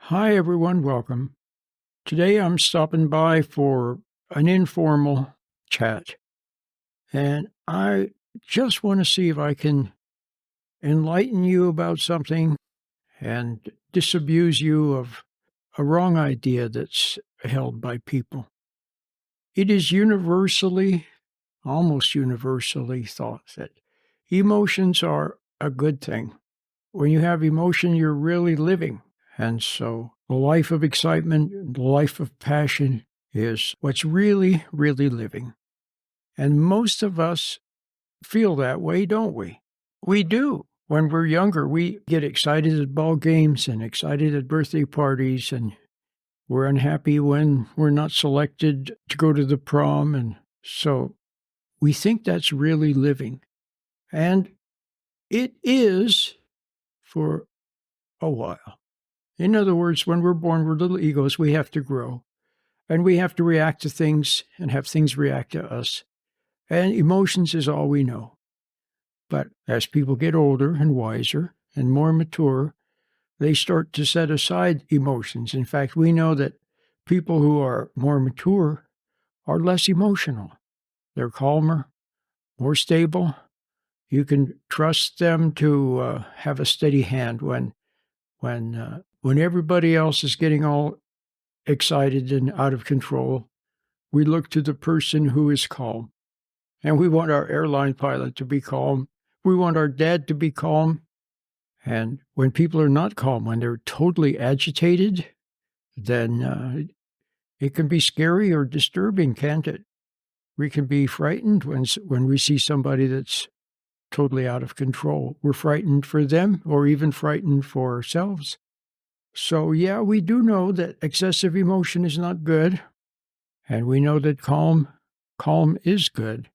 Hi, everyone. Welcome. Today I'm stopping by for an informal chat, and I just want to see if I can enlighten you about something and disabuse you of a wrong idea that's held by people. It is universally, almost universally thought that emotions are a good thing. When you have emotion, you're really living. And so the life of excitement, the life of passion is what's really, really living. And most of us feel that way, don't we? We do. When we're younger, we get excited at ball games and excited at birthday parties, and we're unhappy when we're not selected to go to the prom. And so we think that's really living. And it is for a while. In other words, when we're born, we're little egos. We have to grow, and we have to react to things and have things react to us. And emotions is all we know. But as people get older and wiser and more mature, they start to set aside emotions. In fact, we know that people who are more mature are less emotional. They're calmer, more stable. You can trust them to have a steady hand when everybody else is getting all excited and out of control. We look to the person who is calm. And we want our airline pilot to be calm. We want our dad to be calm. And when people are not calm, when they're totally agitated, then it can be scary or disturbing, can't it? We can be frightened when we see somebody that's totally out of control. We're frightened for them or even frightened for ourselves. So, yeah, we do know that excessive emotion is not good. And we know that calm is good.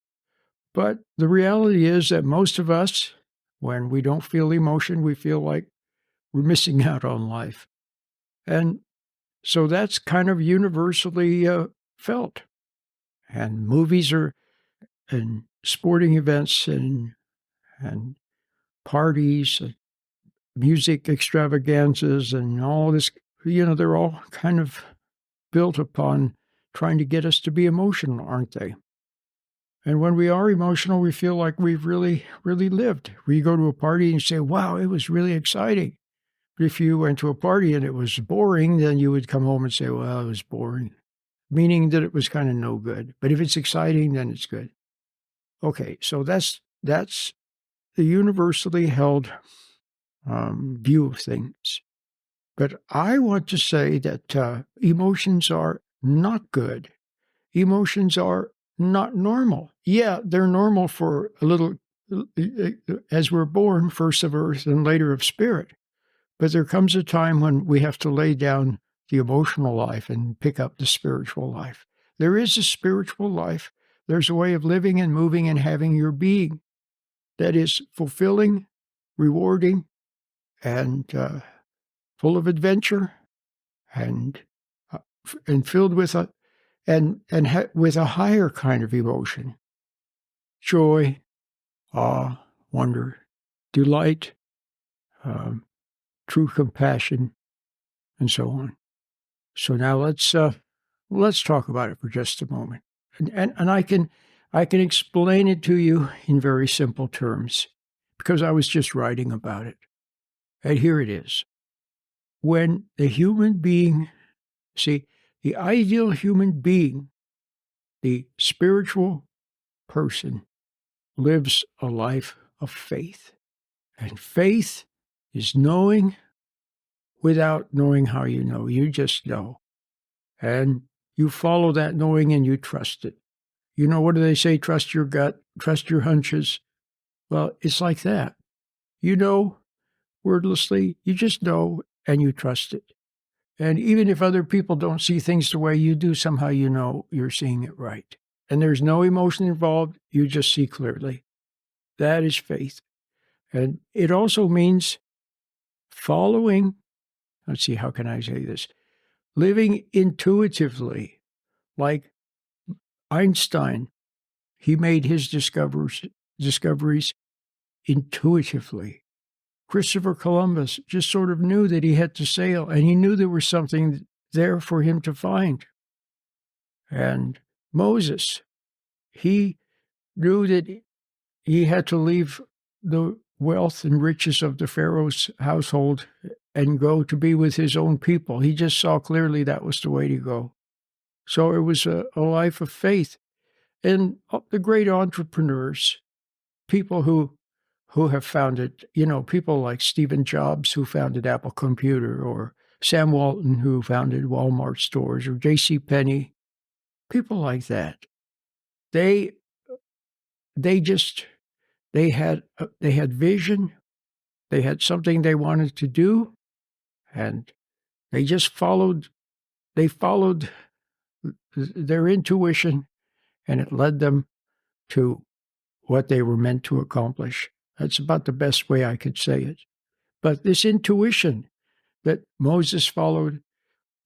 But the reality is that most of us, when we don't feel emotion, we feel like we're missing out on life. And so that's kind of universally felt. And movies and sporting events and parties, music extravaganzas, and all this, they're all kind of built upon trying to get us to be emotional, aren't they? And when we are emotional, we feel like we've really, really lived. We go to a party and you say, wow, it was really exciting. But if you went to a party and it was boring, then you would come home and say, well, it was boring, meaning that it was kind of no good. But if it's exciting, then it's good. Okay, so that's the universally held view of things. But I want to say that emotions are not good. Emotions are not normal. Yeah, they're normal for a little, as we're born, first of earth and later of spirit. But there comes a time when we have to lay down the emotional life and pick up the spiritual life. There is a spiritual life. There's a way of living and moving and having your being that is fulfilling, rewarding, and full of adventure, and filled with with a higher kind of emotion: joy, awe, wonder, delight, true compassion, and so on. So now let's talk about it for just a moment, and I can explain it to you in very simple terms because I was just writing about it. And here it is: when the human being, see, the ideal human being, the spiritual person, lives a life of faith. And faith is knowing without knowing how you know. You just know. And you follow that knowing and you trust it. What do they say? Trust your gut, trust your hunches. Well, it's like that. You know wordlessly, you just know and you trust it. And even if other people don't see things the way you do, somehow you know you're seeing it right. And there's no emotion involved, you just see clearly. That is faith. And it also means following, let's see, how can I say this? Living intuitively, like Einstein. He made his discoveries intuitively. Christopher Columbus just sort of knew that he had to sail, and he knew there was something there for him to find. And Moses, he knew that he had to leave the wealth and riches of the Pharaoh's household and go to be with his own people. He just saw clearly that was the way to go. So it was a life of faith. And the great entrepreneurs, people who have founded, people like Stephen Jobs, who founded Apple Computer, or Sam Walton, who founded Walmart stores, or J.C. Penney, people like that. They had vision, they had something they wanted to do, and they just followed their intuition, and it led them to what they were meant to accomplish. That's about the best way I could say it. But this intuition that Moses followed,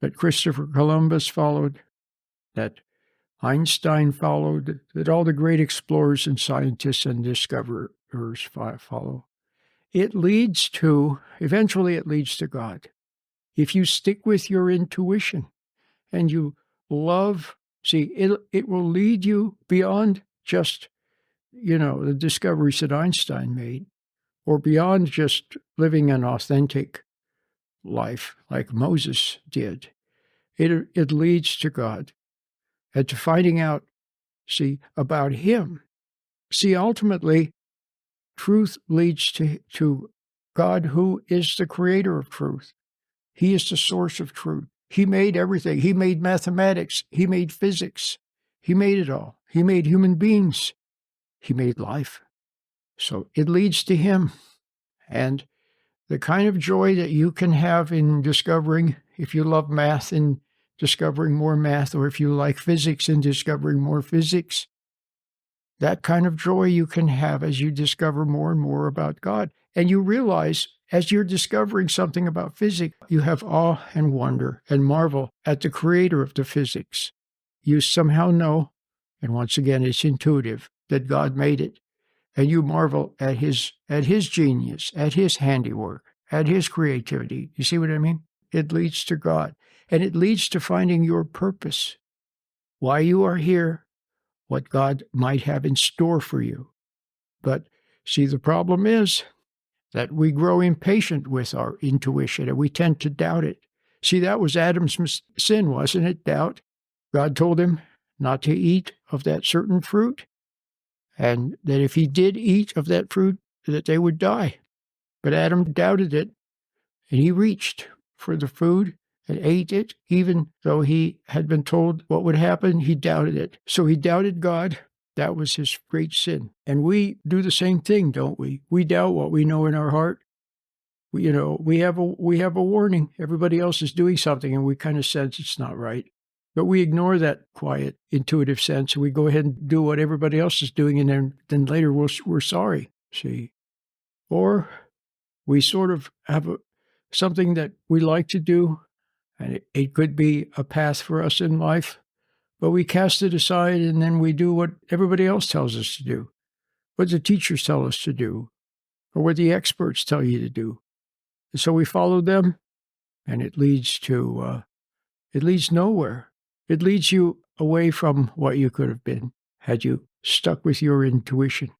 that Christopher Columbus followed, that Einstein followed, that all the great explorers and scientists and discoverers follow, eventually it leads to God. If you stick with your intuition and you love, it will lead you beyond just, the discoveries that Einstein made, or beyond just living an authentic life like Moses did. It leads to God and to finding out, about Him. Ultimately, truth leads to God, who is the creator of truth. He is the source of truth. He made everything. He made mathematics. He made physics. He made it all. He made human beings. He made life. So it leads to Him. And the kind of joy that you can have in discovering, if you love math, in discovering more math, or if you like physics and discovering more physics, that kind of joy you can have as you discover more and more about God. And you realize, as you're discovering something about physics, you have awe and wonder and marvel at the creator of the physics. You somehow know, and once again, it's intuitive, that God made it. And you marvel at his genius, at his handiwork, at his creativity. You see what I mean? It leads to God. And it leads to finding your purpose, why you are here, what God might have in store for you. But the problem is that we grow impatient with our intuition and we tend to doubt it. That was Adam's sin, wasn't it? Doubt. God told him not to eat of that certain fruit, and that if he did eat of that fruit, that they would die. But Adam doubted it, and he reached for the food and ate it, even though he had been told what would happen. He doubted it. So he doubted God. That was his great sin. And we do the same thing, don't we? We doubt what we know in our heart. We have a warning. Everybody else is doing something, and we kind of sense it's not right. But we ignore that quiet, intuitive sense, and we go ahead and do what everybody else is doing, and then later we're sorry, Or we sort of have something that we like to do, and it could be a path for us in life, but we cast it aside, and then we do what everybody else tells us to do, what the teachers tell us to do, or what the experts tell you to do. And so we follow them, and it leads nowhere. It leads you away from what you could have been had you stuck with your intuition.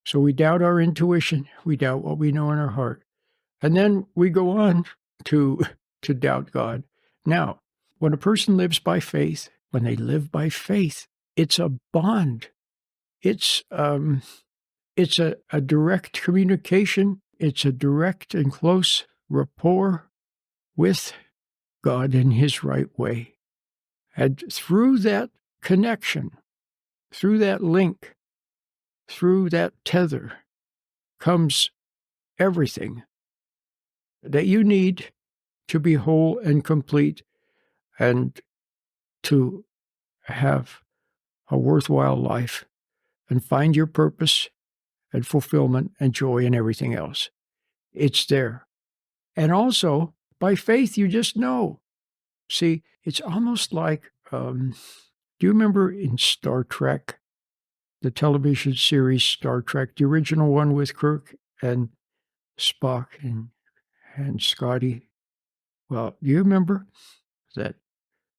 So we doubt our intuition. We doubt what we know in our heart. And then we go on to doubt God. Now, when a person lives by faith, when they live by faith, it's a bond. It's a direct communication. It's a direct and close rapport with God in his right way. And through that connection, through that link, through that tether, comes everything that you need to be whole and complete and to have a worthwhile life and find your purpose and fulfillment and joy and everything else. It's there. And also, by faith, you just know. It's almost like, do you remember in Star Trek, the television series Star Trek, the original one with Kirk and Spock and Scotty. Well, do you remember that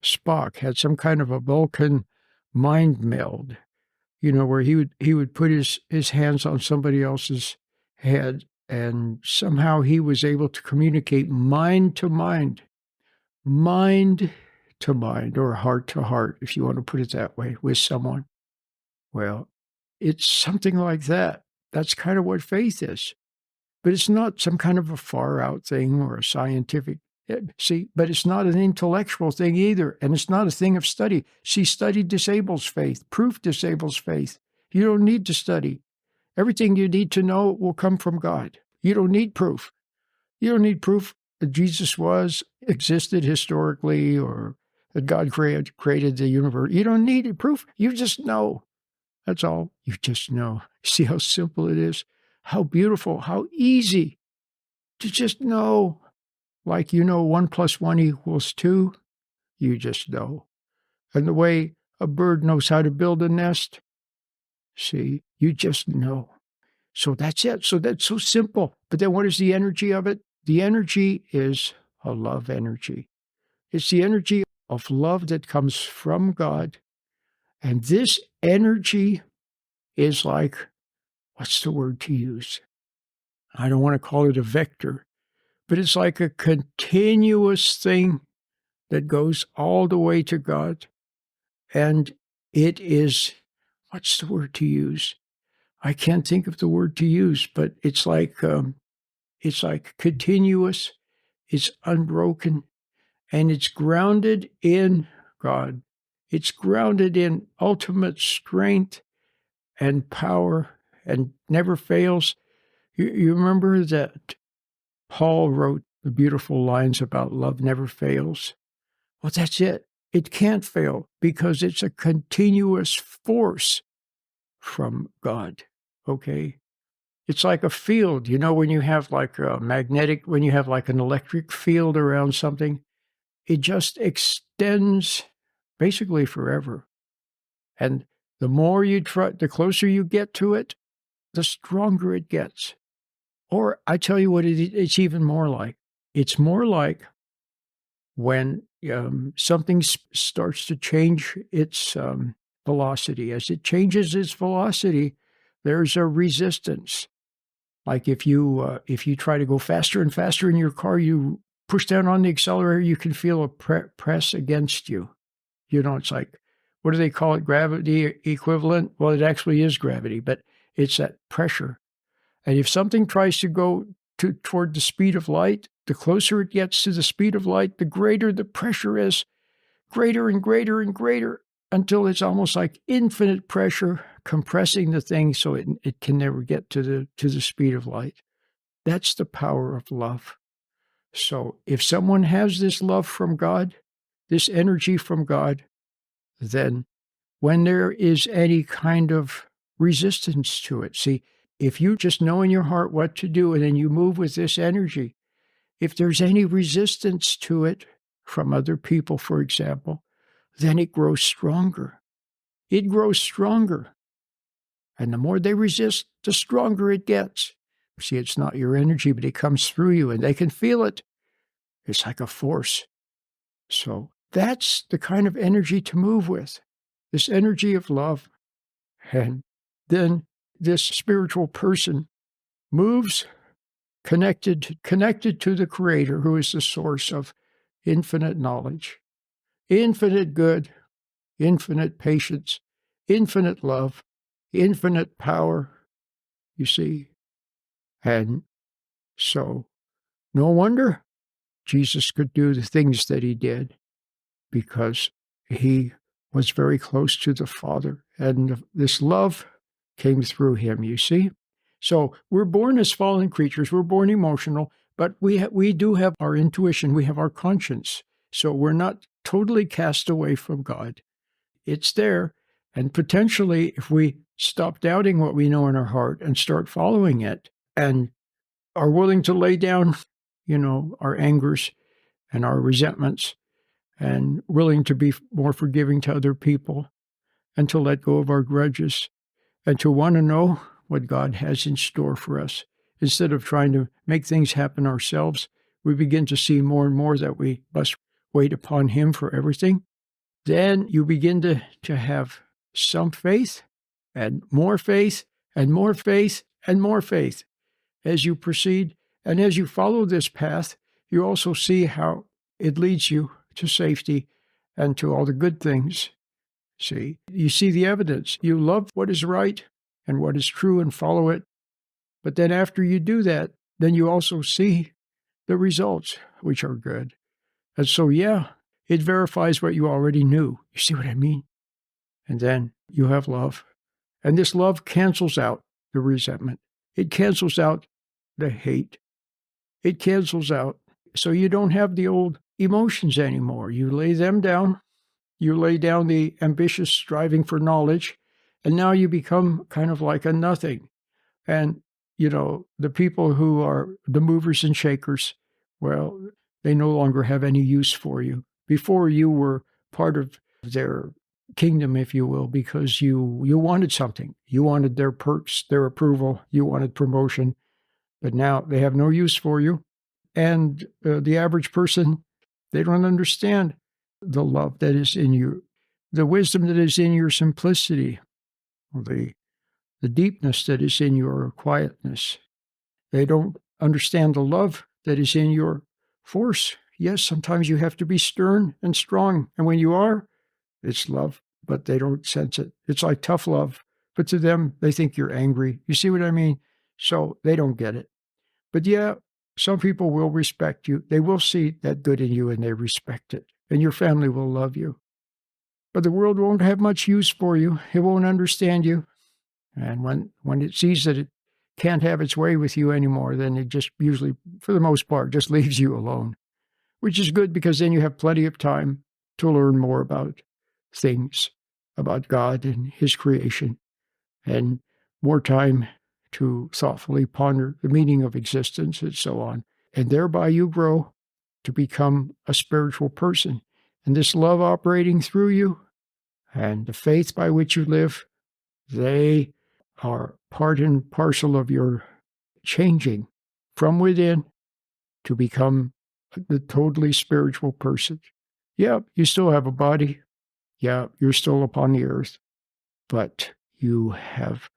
Spock had some kind of a Vulcan mind meld, where he would put his hands on somebody else's head, and somehow he was able to communicate mind to mind, or heart to heart, if you want to put it that way, with someone. Well, it's something like that. That's kind of what faith is. But it's not some kind of a far out thing or a scientific, but it's not an intellectual thing either. And it's not a thing of study. See, study disables faith. Proof disables faith. You don't need to study. Everything you need to know will come from God. You don't need proof. You don't need proof that Jesus existed historically, or that God created the universe. You don't need proof. You just know. That's all. You just know. See how simple it is? How beautiful, how easy to just know. Like 1 + 1 = 2, you just know. And the way a bird knows how to build a nest, see, you just know. So that's it. So that's so simple. But then what is the energy of it? The energy is a love energy. It's the energy of love that comes from God. And this energy is like, what's the word to use? I don't want to call it a vector, but it's like a continuous thing that goes all the way to God. And it is, what's the word to use? I can't think of the word to use, but it's like continuous, it's unbroken, and it's grounded in God. It's grounded in ultimate strength and power, and never fails. You remember that Paul wrote the beautiful lines about love never fails? Well, that's it. It can't fail because it's a continuous force from God, okay? It's like a field, when you have like when you have like an electric field around something, it just extends basically forever. And the more you try, the closer you get to it, the stronger it gets. Or I tell you what it's even more like. It's more like when something starts to change its velocity. As it changes its velocity, there's a resistance. Like if you try to go faster and faster in your car, you push down on the accelerator, you can feel a press against you. It's like, what do they call it? Gravity equivalent? Well, it actually is gravity, but it's that pressure. And if something tries to go toward the speed of light, the closer it gets to the speed of light, the greater the pressure is, greater and greater and greater, until it's almost like infinite pressure compressing the thing so it can never get to the speed of light. That's the power of love. So if someone has this love from God, this energy from God, then when there is any kind of resistance to it, see, if you just know in your heart what to do and then you move with this energy, if there's any resistance to it from other people, for example, then it grows stronger. It grows stronger. And the more they resist, the stronger it gets. See, it's not your energy, but it comes through you and they can feel it. It's like a force. So that's the kind of energy to move with, this energy of love. And then this spiritual person moves connected to the Creator, who is the source of infinite knowledge, infinite good, infinite patience, infinite love, infinite power, you see. And so no wonder Jesus could do the things that he did, because he was very close to the Father, and this love came through him, you see. So we're born as fallen creatures, we're born emotional, but we do have our intuition, we have our conscience. So we're not totally cast away from God. It's there, and potentially if we stop doubting what we know in our heart and start following it, and are willing to lay down, our angers and our resentments, and willing to be more forgiving to other people, and to let go of our grudges, and to want to know what God has in store for us, instead of trying to make things happen ourselves, we begin to see more and more that we must wait upon Him for everything. Then you begin to have some faith and more faith and more faith and more faith as you proceed. And as you follow this path, you also see how it leads you to safety and to all the good things. See, you see the evidence. You love what is right and what is true and follow it. But then after you do that, then you also see the results, which are good. And so, yeah, it verifies what you already knew. You see what I mean? And then you have love. And this love cancels out the resentment. It cancels out the hate. It cancels out. So you don't have the old emotions anymore. You lay them down. You lay down the ambitious striving for knowledge. And now you become kind of like a nothing. And, the people who are the movers and shakers, well, they no longer have any use for you. Before, you were part of their kingdom, if you will, because you wanted something. You wanted their perks, their approval. You wanted promotion. But now they have no use for you. And the average person, they don't understand the love that is in you, the wisdom that is in your simplicity, the deepness that is in your quietness. They don't understand the love that is in your force. Yes, sometimes you have to be stern and strong. And when you are, it's love, but they don't sense it. It's like tough love. But to them, they think you're angry. You see what I mean? So they don't get it. But yeah, some people will respect you. They will see that good in you and they respect it. And your family will love you. But the world won't have much use for you. It won't understand you. And when it sees that it can't have its way with you anymore, then it just usually, for the most part, just leaves you alone, which is good because then you have plenty of time to learn more about things, about God and His creation, and more time to thoughtfully ponder the meaning of existence and so on. And thereby you grow to become a spiritual person. And this love operating through you and the faith by which you live, they are part and parcel of your changing from within to become the totally spiritual person. Yeah, you still have a body. Yeah, you're still upon the earth. But you have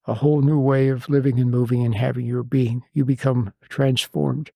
a whole new way of living and moving and having your being. You become transformed.